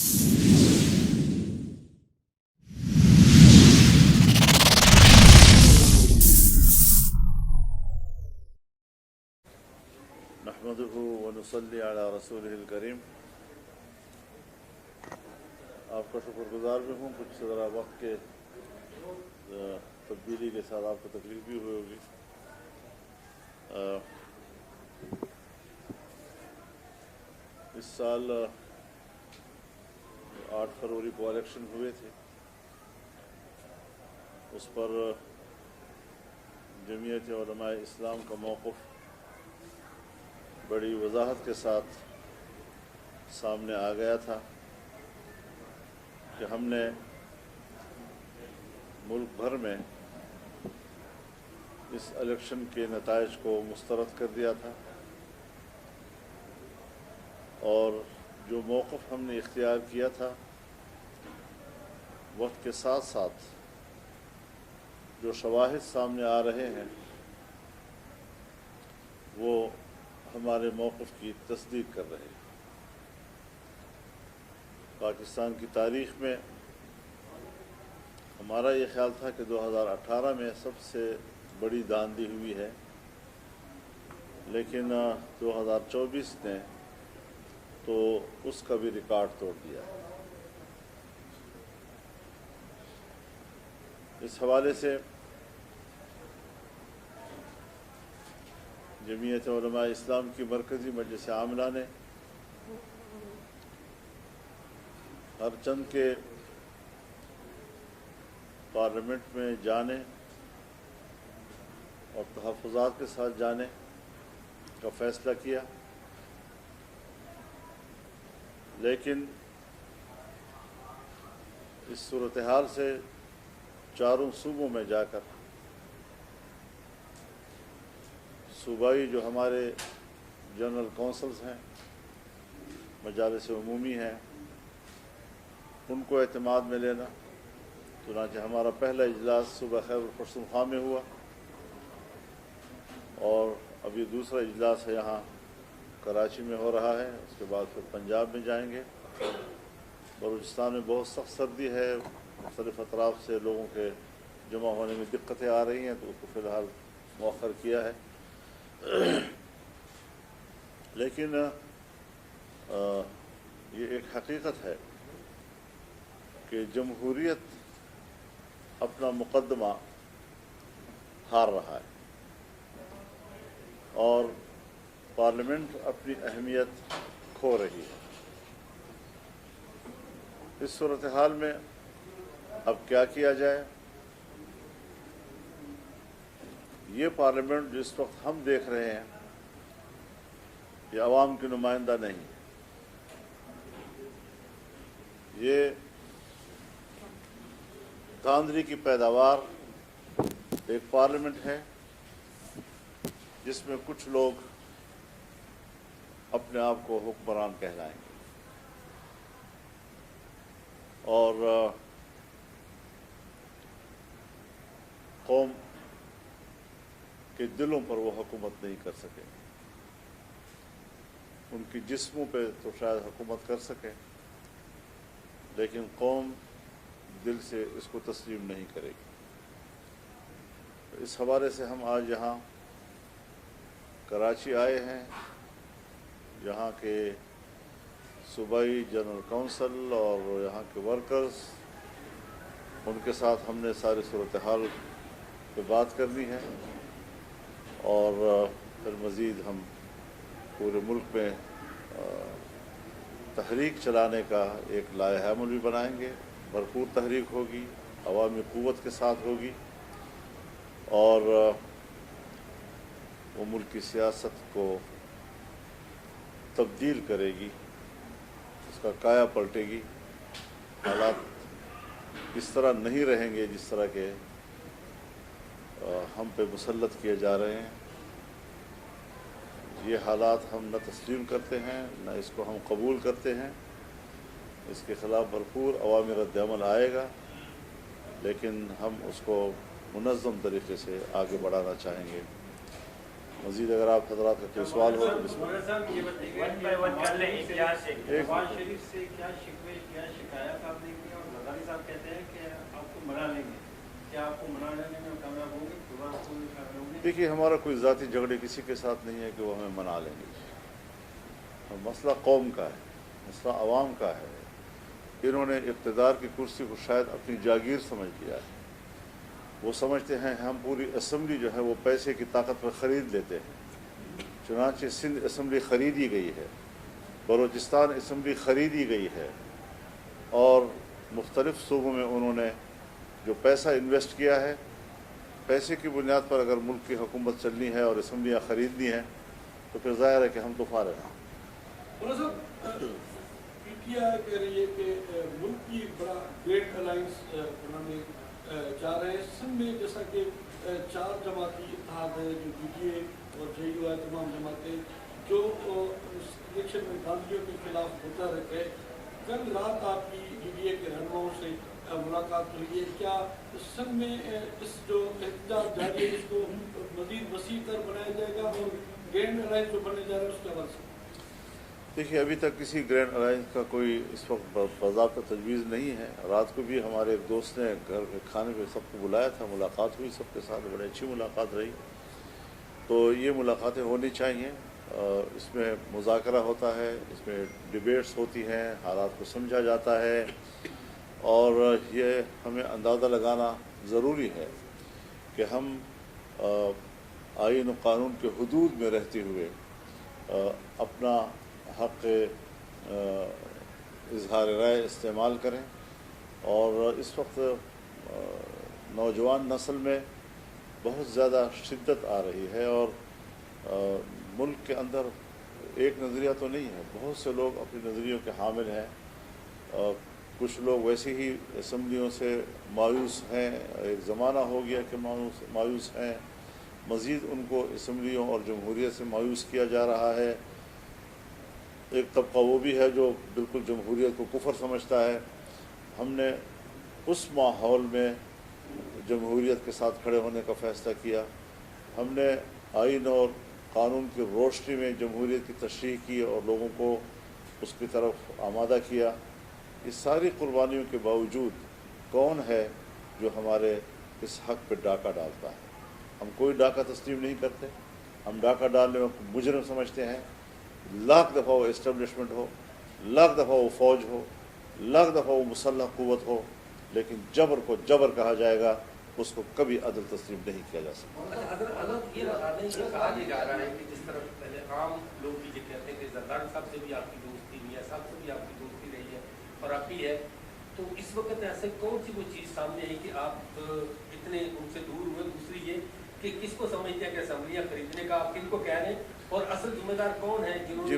नहमदुहु व नुसल्ली अला रसूलिहिल करीम। आपका शुक्रगुजार भी हूँ। कुछ ज़रा वक्त के तब्दीली के साथ आपको तकलीफ भी हुई होगी। इस साल 8 फरवरी को इलेक्शन हुए थे, उस पर जमीयत उलमाए इस्लाम का मौक़िफ़ बड़ी वजाहत के साथ सामने आ गया था कि हमने मुल्क भर में इस इलेक्शन के नताइज को मुस्तरद कर दिया था और जो मौक़िफ़ हमने इख्तियार किया था वक्त के साथ साथ जो शवाहिद सामने आ रहे हैं वो हमारे मौक़िफ़ की तस्दीक कर रहे हैं। पाकिस्तान की तारीख़ में हमारा ये ख़्याल था कि 2018 में सबसे बड़ी धांधली हुई है, लेकिन 2024 ने तो उसका भी रिकॉर्ड तोड़ दिया। इस हवाले से जमीयत उलमाए इस्लाम की मरकज़ी मजलिस आमला ने हर चंद के पार्लियामेंट में जाने और तहफ़्फ़ुज़ात के साथ जाने का फ़ैसला किया, लेकिन इस सूरत हाल से चारों सूबों में जाकर सूबाई जो हमारे जनरल कौंसल्स हैं, मजालिस उमूमी हैं, उनको एतमाद में लेना। चुनांचे हमारा पहला इजलास सुबह खैबर पख्तूनख्वा में हुआ और अभी दूसरा इजलास है यहाँ कराची में हो रहा है। उसके बाद फिर पंजाब में जाएंगे। बलूचिस्तान में बहुत सख्त सर्दी है, मुख्तलिफ़ अतराफ़ से लोगों के जमा होने में दिक्कतें आ रही हैं, तो उसको फ़िलहाल मौखर किया है। लेकिन ये एक हकीकत है कि जमहूरियत अपना मुक़दमा हार रहा है और पार्लियामेंट अपनी अहमियत खो रही है। इस सूरत हाल में अब क्या किया जाए? ये पार्लियामेंट जिस वक्त हम देख रहे हैं ये अवाम की नुमाइंदा नहीं, ये धांधली की पैदावार एक पार्लियामेंट है जिसमें कुछ लोग अपने आप को हुक्मरान कहलाएंगे और कौम के दिलों पर वो हुकूमत नहीं कर सके। उनकी जिस्मों पे तो शायद हुकूमत कर सके, लेकिन कौम दिल से इसको तस्लीम नहीं करेगी। इस हवाले से हम आज यहाँ कराची आए हैं, यहाँ के सूबाई जनरल कौंसल और यहाँ के वर्कर्स, उनके साथ हमने सारी सूरत हाल पे बात करनी है और फिर मज़ीद हम पूरे मुल्क में तहरीक चलाने का एक लाइहा अमल भी बनाएंगे। भरपूर तहरीक होगी, अवामी क़ुव्वत के साथ होगी और वो मुल्क की सियासत को तब्दील करेगी, उसका काया पलटेगी। हालात इस तरह नहीं रहेंगे जिस तरह के हम पे मुसल्लत किए जा रहे हैं। ये हालात हम न तस्लीम करते हैं, न इसको हम कबूल करते हैं। इसके ख़िलाफ़ भरपूर अवामी रद्द-ए-अमल आएगा, लेकिन हम उसको मुनज़्ज़म तरीक़े से आगे बढ़ाना चाहेंगे। مزید اگر آپ حضرات کا کوئی سوال ہو تو بسم اللہ۔ نواز شریف سے کیا شکوے کیا شکایت آپ نے کی اور زرداری صاحب کہتے ہیں کہ آپ کو منا لیں گے، کیا آپ کو منا لینے میں کامیاب ہوں گے؟ دیکھیے ہمارا کوئی ذاتی جھگڑے کسی کے ساتھ نہیں ہے کہ وہ ہمیں منا لیں گے۔ مسئلہ قوم کا ہے، مسئلہ عوام کا ہے۔ انہوں نے اقتدار کی کرسی کو شاید اپنی جاگیر سمجھ لیا ہے۔ وہ سمجھتے ہیں ہم پوری اسمبلی جو ہے وہ پیسے کی طاقت پر خرید لیتے ہیں۔ چنانچہ سندھ اسمبلی خریدی گئی ہے، بلوچستان اسمبلی خریدی گئی ہے، اور مختلف صوبوں میں انہوں نے جو پیسہ انویسٹ کیا ہے، پیسے کی بنیاد پر اگر ملک کی حکومت چلنی ہے اور اسمبلیاں خریدنی ہیں تو پھر ظاہر ہے کہ ہم تو فارغ ہیں۔ پی ٹی آئی کہہ رہی ہے کہ ملک کی بڑا گریٹ الائنس بنانے چاہ رہے ہیں سندھ میں، جیسا کہ 4 جماعتی اتحاد ہے جو پی ٹی اے اور جے یو ہے، تمام جماعتیں جو الیکشن میں گاندھیوں کے خلاف ہوتا رہتے ہیں۔ کل رات آپ کی ڈی ڈی اے کے رہنماؤں سے ملاقات ہوئی ہے، کیا سندھ میں اس جو احتجاج جاری ہے اس کو مزید وسیع تر بنایا جائے گا اور گرینڈ الائنس جو بننے جا رہا ہے اس کے حوالے سے؟ دیکھیے ابھی تک کسی گرینڈ الائنس کا کوئی اس وقت باضابطہ تجویز نہیں ہے۔ رات کو بھی ہمارے ایک دوست نے گھر کے کھانے پہ سب کو بلایا تھا، ملاقات ہوئی سب کے ساتھ، بڑی اچھی ملاقات رہی۔ تو یہ ملاقاتیں ہونی چاہیے، اس میں مذاکرہ ہوتا ہے، اس میں ڈیبیٹس ہوتی ہیں، حالات کو سمجھا جاتا ہے، اور یہ ہمیں اندازہ لگانا ضروری ہے کہ ہم آئین و قانون کے حدود میں رہتے ہوئے اپنا حق اظہار رائے استعمال کریں۔ اور اس وقت نوجوان نسل میں بہت زیادہ شدت آ رہی ہے، اور ملک کے اندر ایک نظریہ تو نہیں ہے، بہت سے لوگ اپنے نظریوں کے حامل ہیں۔ کچھ لوگ ویسے ہی اسمبلیوں سے مایوس ہیں، ایک زمانہ ہو گیا کہ مایوس ہیں، مزید ان کو اسمبلیوں اور جمہوریت سے مایوس کیا جا رہا ہے۔ ایک طبقہ وہ بھی ہے جو بالکل جمہوریت کو کفر سمجھتا ہے۔ ہم نے اس ماحول میں جمہوریت کے ساتھ کھڑے ہونے کا فیصلہ کیا۔ ہم نے آئین اور قانون کی روشنی میں جمہوریت کی تشریح کی اور لوگوں کو اس کی طرف آمادہ کیا۔ اس ساری قربانیوں کے باوجود کون ہے جو ہمارے اس حق پہ ڈاکہ ڈالتا ہے؟ ہم کوئی ڈاکہ تسلیم نہیں کرتے۔ ہم ڈاکہ ڈالنے میں مجرم سمجھتے ہیں۔ لاکھ دفعہ وہ اسٹیبلشمنٹ ہو، لاکھ دفعہ وہ فوج ہو، لاکھ دفعہ وہ مسلح قوت ہو، لیکن جبر کو جبر کہا جائے گا، اس کو کبھی عدل تسلیم نہیں کیا جا سکتا۔ اگر یہ بتا دیں، یہ کہا جا رہا ہے کہ جس طرح پہلے عام لوگ بھی یہ کہتے ہیں کہ زرداری صاحب سے بھی آپ کی دوستی، میاں صاحب سے بھی آپ کی دوستی رہی ہے اور اب بھی ہے، تو اس وقت ایسے کون سی وہ چیز سامنے ہے کہ آپ اتنے ان سے دور ہوئے؟ دوسری یہ کہ کس کو سمجھتے ہیں کہ اسمبلیاں خریدنے کا آپ کن کو کہہ رہے ہیں، اور اصل ذمہ دار کون ہے جنہوں نے جی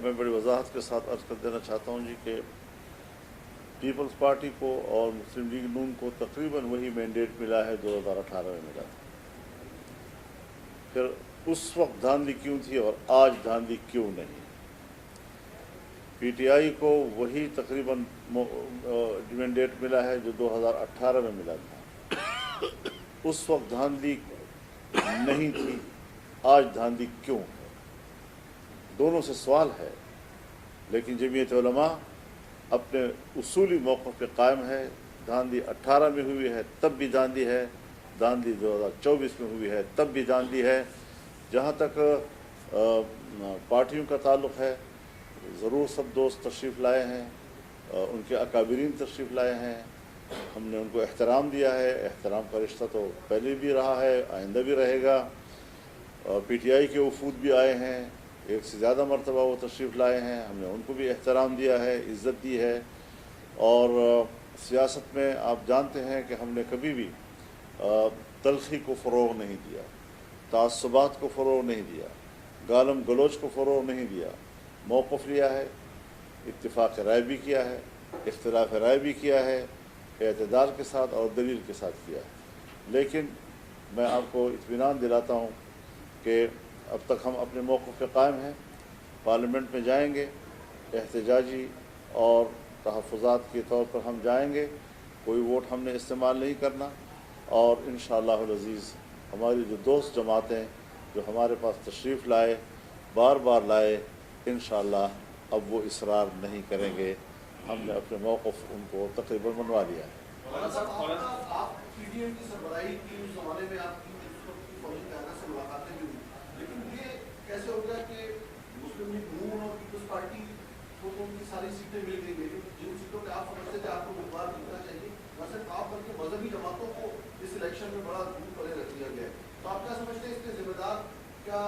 میں بڑی وضاحت کے ساتھ عرض کر دینا چاہتا ہوں جی کہ پیپلز پارٹی کو اور مسلم لیگ نون کو تقریباً وہی مینڈیٹ ملا ہے 2018 میں ملا تھا۔ پھر اس وقت دھاندلی کیوں تھی اور آج دھاندلی کیوں نہیں؟ پی ٹی آئی کو وہی تقریباً مینڈیٹ ملا ہے جو 2018 میں ملا تھا۔ اس وقت دھاندلی نہیں تھی، آج دھاندلی کیوں ہے؟ دونوں سے سوال ہے، لیکن جمعیت علماء اپنے اصولی موقف پہ قائم ہے۔ دھاندلی 18 میں ہوئی ہے تب بھی دھاندلی ہے، دھاندلی 2024 میں ہوئی ہے تب بھی دھاندلی ہے۔ جہاں تک پارٹیوں کا تعلق ہے، ضرور سب دوست تشریف لائے ہیں، ان کے اکابرین تشریف لائے ہیں، ہم نے ان کو احترام دیا ہے۔ احترام کا رشتہ تو پہلے بھی رہا ہے، آئندہ بھی رہے گا۔ پی ٹی آئی کے وفود بھی آئے ہیں، ایک سے زیادہ مرتبہ وہ تشریف لائے ہیں، ہم نے ان کو بھی احترام دیا ہے، عزت دی ہے۔ اور سیاست میں آپ جانتے ہیں کہ ہم نے کبھی بھی تلخی کو فروغ نہیں دیا، تعصبات کو فروغ نہیں دیا، گالم گلوچ کو فروغ نہیں دیا، موقف لیا ہے، اتفاق رائے بھی کیا ہے، اختلاف رائے بھی کیا ہے، اعتدال کے ساتھ اور دلیل کے ساتھ کیا ہے۔ لیکن میں آپ کو اطمینان دلاتا ہوں کہ اب تک ہم اپنے موقف پہ قائم ہیں۔ پارلیمنٹ میں جائیں گے، احتجاجی اور تحفظات کے طور پر ہم جائیں گے، کوئی ووٹ ہم نے استعمال نہیں کرنا، اور انشاءاللہ العزیز ہماری جو دوست جماعتیں जो हमारे पास तशरीफ़ लाए, बार बार लाए, इंशाअल्लाह अब वो इसरार नहीं करेंगे। हमने अपने मौक़िफ़ उनको तकरीबन मनवा लिया है। आप पीटीआई की सरबराही की उस ज़माने में आपकी फौजी कायदा से मुलाकातें भी हुई, लेकिन ये कैसे हो गया कि मुस्लिम लीग नून और पीपल्स पार्टी को उनकी सारी सीटें मिल गई, लेकिन जिन सीटों पे आप समझते थे आपको उम्मीदवार जीतना चाहिए, वैसे आप बल्कि मजहबी जमातों को इस इलेक्शन में बड़ा दूर परे रख दिया गया है। तो आप क्या समझते हैं इसके जिम्मेदार क्या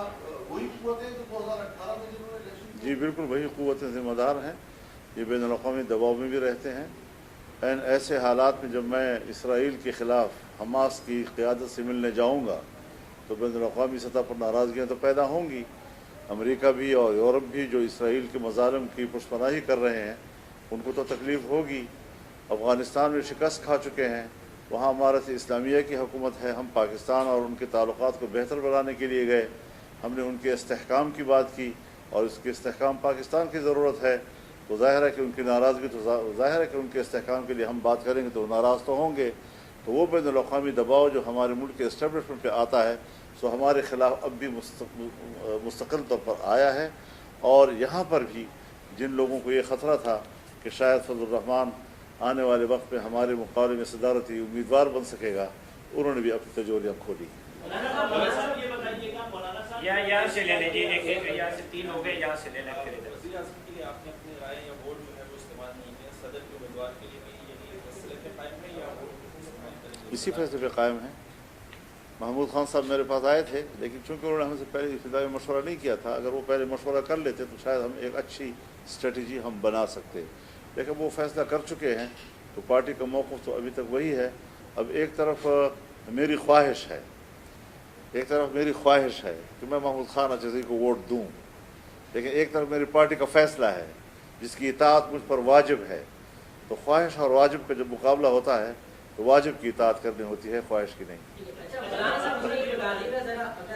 वही कुव्वतें जो 2018 में जिन्होंने इलेक्शन? जी बिल्कुल, वही क़ुव्वतें ज़िम्मेदार हैं। ये बैनुल-अक़वामी दबाव में भी रहते हैं। ऐसे हालात में जब मैं इसराइल के ख़िलाफ़ हमास की क़यादत से मिलने जाऊँगा तो बैनुल-अक़वामी सतह पर नाराज़गियाँ तो पैदा होंगी। अमेरिका भी और यूरोप भी जो इसराइल के मज़ालिम की पुष्पनाही कर रहे हैं उनको तो तकलीफ़ होगी। अफ़गानिस्तान में शिकस्त खा चुके हैं, वहाँ इमारत इस्लामिया की हुकूमत है। हम पाकिस्तान और उनके ताल्लुक़ात को बेहतर बनाने के लिए गए, हमने उनके इस्तेहकाम की बात की और उसके इस्तेहकाम पाकिस्तान की ज़रूरत है। तो ज़ाहिर है कि उनकी नाराज़गी तो ज़ाहिर है कि उनके इस्तेहकाम के लिए हम बात करेंगे तो नाराज़ तो होंगे। तो वो बैनुल-अक़वामी दबाव जो हमारे मुल्क के इस्टेब्लिशमेंट पे आता है सो हमारे ख़िलाफ़ अब भी मुस्तक़िल तौर पर आया है। और यहाँ पर भी जिन लोगों को ये ख़तरा था कि शायद फजल रहमान आने वाले वक्त में हमारे मुकाबले में सदारती उम्मीदवार बन सकेगा, उन्होंने भी अपनी तिजोरियाँ खोली। यहाँ से ले लीजिए, एक यहाँ से 3 हो गए, यहाँ से ले लें। आपने अपनी राय या वोट जो है वो इस्तेमाल नहीं किया, सदर के उम्मीदवार के लिए भी यही फैसले पे कायम है या वोट इस्तेमाल करेंगे? इसी फैसले पे कायम है। महमूद खान साहब मेरे पास आए थे, लेकिन चूँकि उन्होंने हमसे पहले इब्तिदाई मशवरा नहीं किया था, अगर वो पहले मशवरा कर लेते तो शायद हम एक अच्छी स्ट्रेटजी हम बना सकते। लेकिन वो फैसला कर चुके हैं तो पार्टी का मौक़िफ़ तो अभी तक वही है। अब एक तरफ मेरी ख्वाहिश है कि मैं महमूद खान अजहज़ी को वोट दूँ, लेकिन एक तरफ मेरी पार्टी का फ़ैसला है जिसकी इताअत मुझ पर वाजिब है। तो ख्वाहिश और वाजिब का जब मुकाबला होता है तो वाजिब की इताअत करनी होती है, ख्वाहिश की नहीं। अगर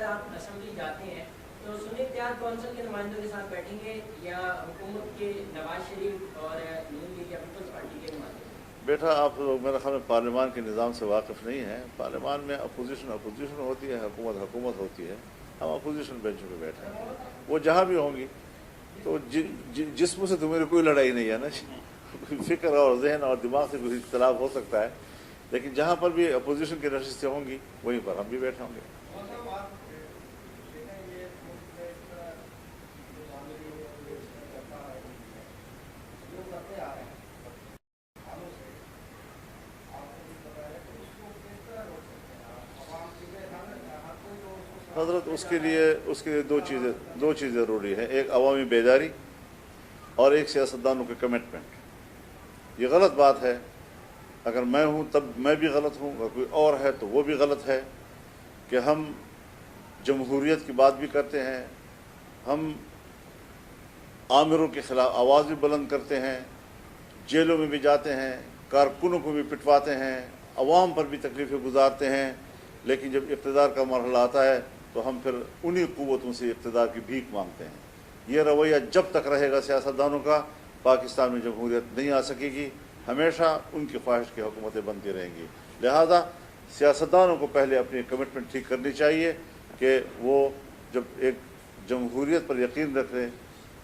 आप असेंबली जाते हैं तो सुन्नी इत्तेहाद कौंसिल के नुमाइंदों के साथ बैठेंगे या हुकूमत के नवाज शरीफ और नून लीग या पीपल्स पार्टी के नुमाइंदे? बेटा, आप लोग मेरे ख्याल में पार्लियामान के निज़ाम से वाकिफ़ नहीं हैं। पार्लियामान में अपोजिशन होती है, हुकूमत होती है। हम अपोजिशन बेंचों पे बैठे हैं, वो जहाँ भी होंगी। तो जिस्म से तो मेरी कोई लड़ाई नहीं है ना, फ़िक्र और जहन और दिमाग से कोई इख्तिलाफ हो सकता है, लेकिन जहाँ पर भी अपोजिशन की नशिस्तें होंगी वहीं पर हम भी बैठे होंगे। हज़रत उसके लिए दो चीज़ें ज़रूरी हैं, एक अवामी बेदारी और एक सियासतदानों के कमिटमेंट। ये गलत बात है, अगर मैं हूँ तब मैं भी गलत हूँ, अगर कोई और है तो वो भी गलत है कि हम जमहूरियत की बात भी करते हैं, हम आमिरों के ख़िलाफ़ आवाज़ भी बुलंद करते हैं, जेलों में भी जाते हैं, कारकुनों को भी पिटवाते हैं, अवाम पर भी तकलीफ़ें गुजारते हैं, लेकिन जब इक़्तिदार का मरहला आता है तो हम फिर उन्हीं क़ुव्वतों से इक़्तिदार की भीख मांगते हैं। ये रवैया जब तक रहेगा सियासतदानों का, पाकिस्तान में जमहूरियत नहीं आ सकेगी, हमेशा उनकी ख्वाहिश की हुकूमतें बनती रहेंगी। लिहाजा सियासतदानों को पहले अपनी कमिटमेंट ठीक करनी चाहिए कि वो जब एक जमहूरियत पर यकीन रखें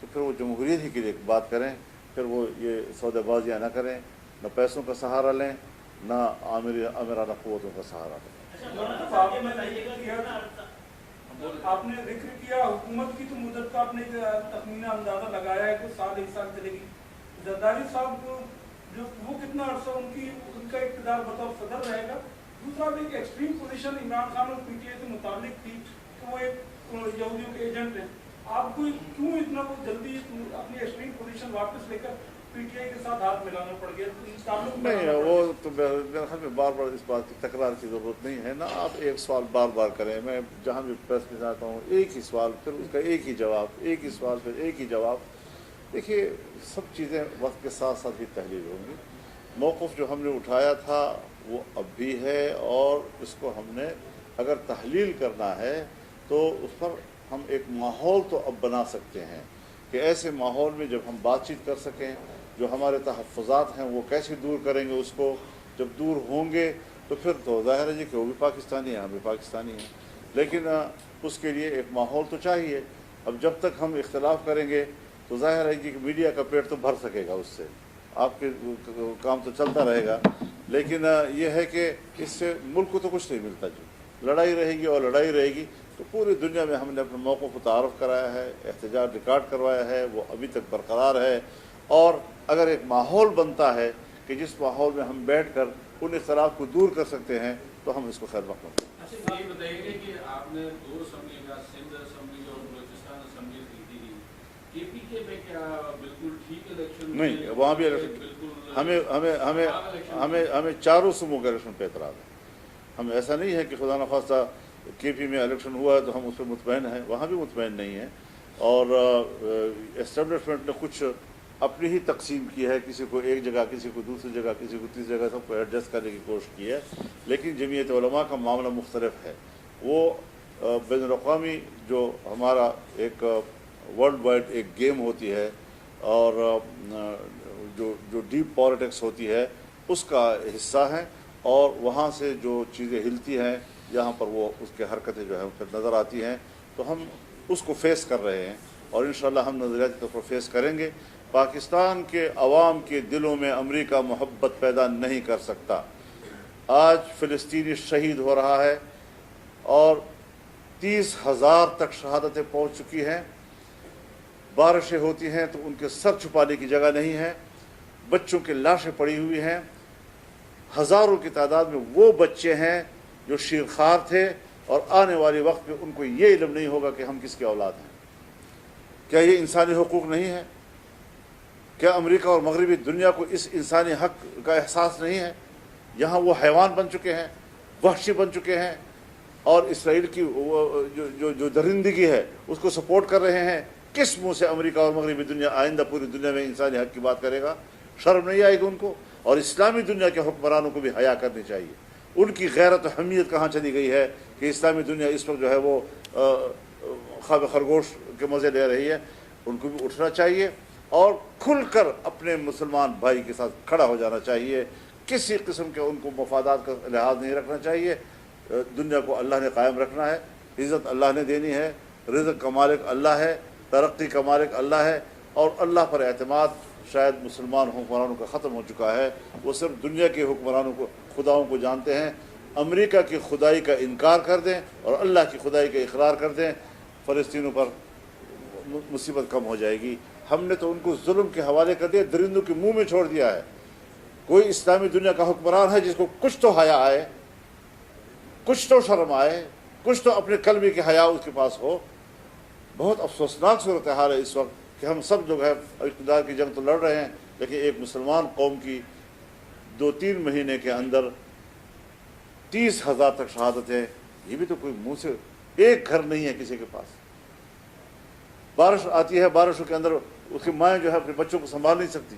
तो फिर वो जमहूरियत ही के लिए बात करें, फिर वो ये सौदेबाजियाँ ना करें, न पैसों का सहारा लें, न आमिराना क़ुव्वतों का सहारा लें। आपने जिक्र किया हुकूमत की, तो मुद्दत का आपने तखमीना अंदाजा लगाया है कुछ साल 1 साल चलेगी। जरदारी साहब जो वो कितना अर्सा उनका इक़्तिदार बताओ सदर रहेगा? दूसरा एक एक्सट्रीम पोजीशन इमरान खान और पीटीआई के मुताबिक थी कि वो एक यहूदियों के एजेंट हैं। आपको क्यों इतना जल्दी अपनी एक्सट्रीम पोजीशन वापस लेकर पीटीआई के साथ हाथ मिलाना पड़ गया? नहीं, वो तो मेरे ख्याल में बार बार इस बात की तकरार की ज़रूरत नहीं है ना। आप एक सवाल बार बार करें, मैं जहाँ भी प्रेस में जाता हूँ एक ही सवाल, फिर उसका एक ही जवाब, एक ही सवाल फिर एक ही जवाब। देखिए, सब चीज़ें वक्त के साथ साथ ही तहलील होंगी। मौक़िफ़ जो हमने उठाया था वो अब भी है, और इसको हमने अगर तहलील करना है तो उस पर हम एक माहौल तो अब बना सकते हैं कि ऐसे माहौल में जब हम बातचीत कर सकें, जो हमारे तहफ़्फ़ुज़ात हैं वो कैसे दूर करेंगे उसको, जब दूर होंगे तो फिर तो ज़ाहिर है जी कि वो भी पाकिस्तानी हैं, हम भी पाकिस्तानी हैं। لیکن उसके लिए एक माहौल तो चाहिए। अब जब तक हम इख्तलाफ करेंगे तो जाहिर है कि मीडिया का पेट तो भर सकेगा, उससे आपके काम तो चलता रहेगा, लेकिन ये है कि इससे मुल्क को तो कुछ नहीं मिलता। जो लड़ाई रहेगी और लड़ाई रहेगी तो पूरी दुनिया में हमने अपने मौक़ों को तारफ़ कराया है, एहतजाज रिकॉर्ड करवाया है, वो अभी तक बरकरार है। और अगर एक माहौल बनता है कि जिस माहौल में हम बैठ कर उन इख्तलाफ को दूर कर सकते हैं तो हम इसको खैर मकबूल करते हैं। अच्छा, ये बताइए कि आपने 2 असम्बली का, सिंध असम्बली और बलूचिस्तान असम्बली जीती थी, केपीके में क्या बिल्कुल ठीक इलेक्शन नहीं, वहाँ भी इलेक्शन हमें हमें हमें हमें हमें चारों सूबों के इलेक्शन पे एतराज़ है। हम ऐसा नहीं है कि खुदा न खास्ता केपी में इलेक्शन हुआ है तो हम उस पर मुतमईन हैं, वहाँ भी मुतमईन नहीं है। और एस्टेब्लिशमेंट ने कुछ अपनी ही तकसीम की है, किसी को एक जगह, किसी को दूसरी जगह, किसी को तीसरी जगह, सबको एडजस्ट करने की कोशिश की है। लेकिन जमीयत उलमा का मामला मुख्तलिफ है। वो बैनुल-अक़वामी जो हमारा एक वर्ल्ड वाइड एक गेम होती है और जो डीप पॉलिटिक्स होती है उसका हिस्सा है, और वहाँ से जो चीज़ें हिलती हैं यहाँ पर वो उसके हरकतें जो है उन पर नज़र आती हैं, तो हम उसको फेस कर रहे हैं और इंशाअल्लाह हम नज़रियाती तौर पर फेस करेंगे। पाकिस्तान के अवाम के दिलों में अमेरिका मोहब्बत पैदा नहीं कर सकता। आज फ़िलिस्तीनी शहीद हो रहा है और 30,000 तक शहादतें पहुँच चुकी हैं। बारिशें होती हैं तो उनके सर छुपाने की जगह नहीं है, बच्चों की लाशें पड़ी हुई हैं। हज़ारों की तादाद में वो बच्चे हैं जो शीरखार थे और आने वाले वक्त में उनको ये इल्म नहीं होगा कि हम किसके औलाद हैं। क्या ये इंसानी हुकूक नहीं है? क्या अमेरिका और मगरबी दुनिया को इस इंसानी हक का एहसास नहीं है? यहाँ वो हैवान बन चुके हैं, वहशी बन चुके हैं, और इसराइल की जो दरिंदगी है उसको सपोर्ट कर रहे हैं। किस मुँह से अमेरिका और मगरबी दुनिया आइंदा पूरी दुनिया में इंसानी हक की बात करेगा? शर्म नहीं आएगी उनको? और इस्लामी दुनिया के हुक्मरानों को भी हया करनी चाहिए। उनकी गैरत और हमीयत कहाँ चली गई है कि इस्लामी दुनिया इस वक्त जो है वो ख्वाब खरगोश के मज़े ले रही है? उनको भी उठना चाहिए और खुलकर अपने मुसलमान भाई के साथ खड़ा हो जाना चाहिए। किसी किस्म के उनको मफादात का लिहाज नहीं रखना चाहिए। दुनिया को अल्लाह ने कायम रखना है, इज़्ज़त अल्लाह ने देनी है, रिज़्क़ का मालिक अल्लाह है, तरक्की का मालिक अल्लाह है, और अल्लाह पर एतमाद शायद मुसलमान हुक्मरानों का ख़त्म हो चुका है। वो सिर्फ दुनिया के हुक्मरानों को, खुदाओं को जानते हैं। अमेरिका की खुदाई का इनकार कर दें और अल्लाह की खुदाई का इकरार कर दें, फ़लस्तीनों पर मुसीबत कम हो जाएगी। हमने तो उनको जुल्म के हवाले कर दिया, दरिंदों के मुंह में छोड़ दिया है। कोई इस्लामी दुनिया का हुक्मरान है जिसको कुछ तो हया आए, कुछ तो शर्म आए, कुछ तो अपने कलमे की हया उसके पास हो। बहुत अफसोसनाक सूरत हाल है इस वक्त कि हम सब लोग हैं इक़्तिदार की जंग तो लड़ रहे हैं, लेकिन एक मुसलमान कौम की 2-3 महीने के अंदर 30,000 तक शहादतें, ये भी तो कोई मुँह से, एक घर नहीं है किसी के पास। बारिश आती है, बारिशों के अंदर उसकी माएँ जो है अपने बच्चों को संभाल नहीं सकती,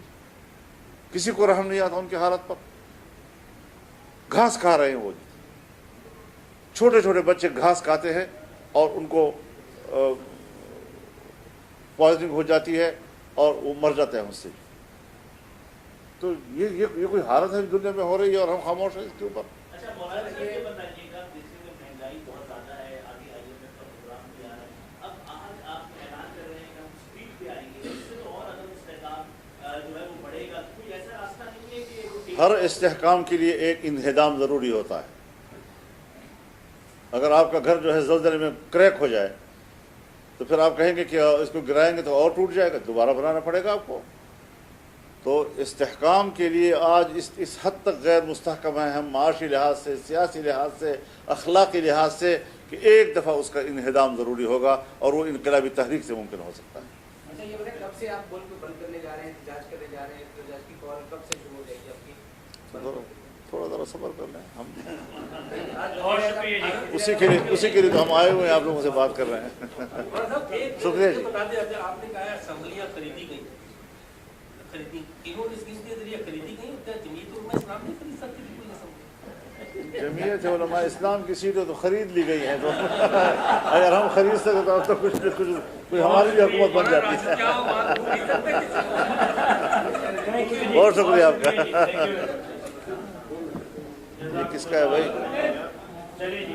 किसी को रहम नहीं आता उनकी हालत पर। घास खा रहे हैं वो, छोटे छोटे बच्चे घास खाते हैं और उनको पॉइजनिंग हो जाती है और वो मर जाते हैं उससे। तो ये कोई हालत है दुनिया में हो रही है और हम खामोश हैं इसके ऊपर। अच्छा, मौलाना ये बताइएगा, देश में महंगाई बहुत ज़्यादा है, आगे IMF का प्रोग्राम भी आ रहा है, अब आज आप ऐलान कर रहे हैं कि हम स्पीड पे आएंगे, इससे तो और अदम इस्तेहकाम जो है वो बढ़ेगा। कोई ऐसा रास्ता नहीं है कि हर इस्तेहकाम के लिए एक इंहदाम ज़रूरी होता है। अगर आपका घर जो है ज़लज़ले में क्रैक हो जाए तो फिर आप कहेंगे कि इसको गिराएंगे तो और टूट जाएगा, दोबारा बनाना पड़ेगा आपको। तो इस्तेहकाम के लिए आज इस हद तक गैर मुस्तहकम है हम, माशी लिहाज से, सियासी लिहाज से, अखलाक़ी लिहाज से, कि एक दफ़ा उसका इन्हिदाम ज़रूरी होगा और वो इनकलाबी तहरीक से मुमकिन हो सकता है। अच्छा, ये बताएं कब से आप मुल्क को बंद करने जा रहे हैं, एहतजाज करने जा रहे हैं, एहतजाज की कॉल कब से शुरू हो जाएगी आपकी? थोड़ा ज़रा सब्र कर लें हम। बहुत शुक्रिया जी। उसी के लिए तो हम आए हुए हैं, आप लोगों से बात कर रहे हैं। शुक्रिया जी। बता दें, आपने कहा असम्बलियाँ खरीदी गई, इन्होंने इसके जरिए खरीदी गई, क्या जमीयत उलमा इस्लाम नहीं खरीद सकती? जमीयत उलमा इस्लाम की सीटें तो खरीद ली गई हैं, तो अगर हम खरीद सकते तो कुछ हमारी भी हुकूमत बन जाती है। बहुत शुक्रिया आपका। ये किसका है भाई? चलिए जी